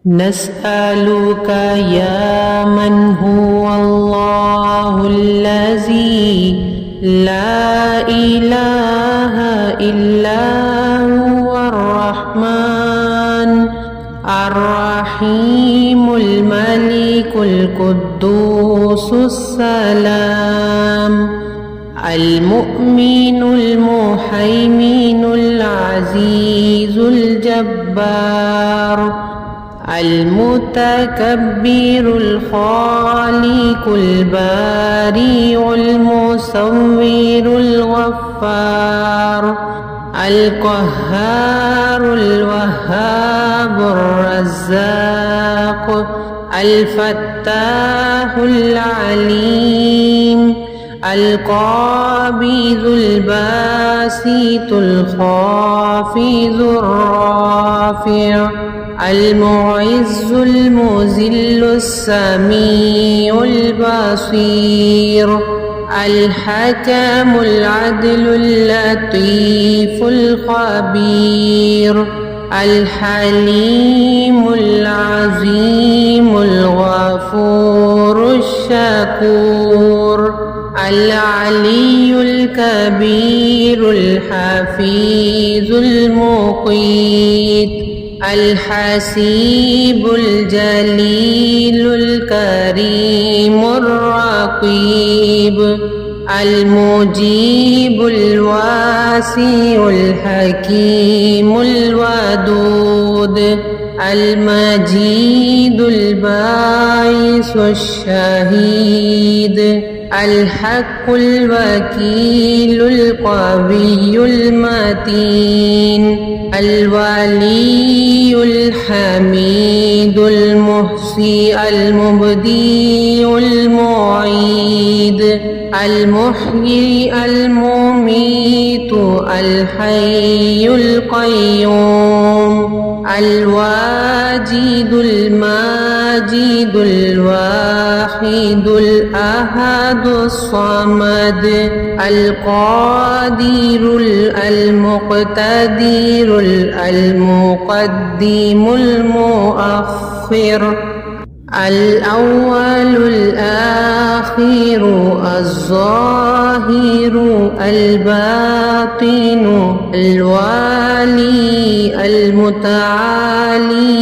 نسألك يا من هو الله الذي لا إله إلا هو الرحمن الرحيم الملك القدوس السلام المؤمن المهيمن العزيز الجبار المتكبر الخالق البارئ المصور الغفار القهار الوهاب الرزاق الفتاح العليم القابض الباسط الخافض الرافع المعز المذل السميع البصير الحكم العدل اللطيف الخبير الحليم العظيم الغفور الشكور العلي الكبير الحفيظ المقيت الحسيب الجليل الكريم الرقيب المجيب الواسع الحكيم الودود المجيد الباعث الشهيد الحق الوكيل القوي المتين الولي الحميد المحصي المبدي المعيد المحيي المميت الحي القيوم الواجد الماجد الواحد الأحد الصمد القادر المقتدر المقدم المؤخر الأول الآخر الظاهر الباطن الوالي المتعالي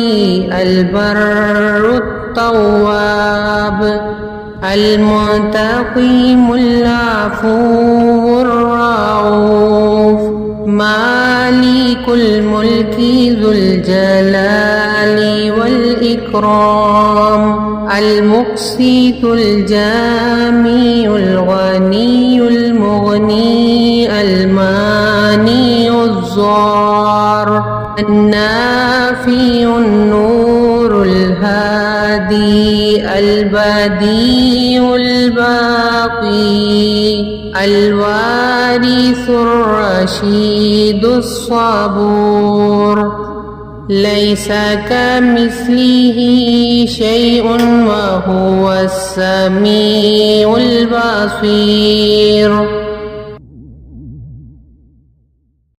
البر التواب المنتقم العفو الرؤوف مالك الملك ذو الجلال والإكرام المقسط الجامع الغني المغني المانع الضار النافع النور الهادي البديع الباقي الوارث الرشيد الصبور ليس كمثله شيء وهو السميع البصير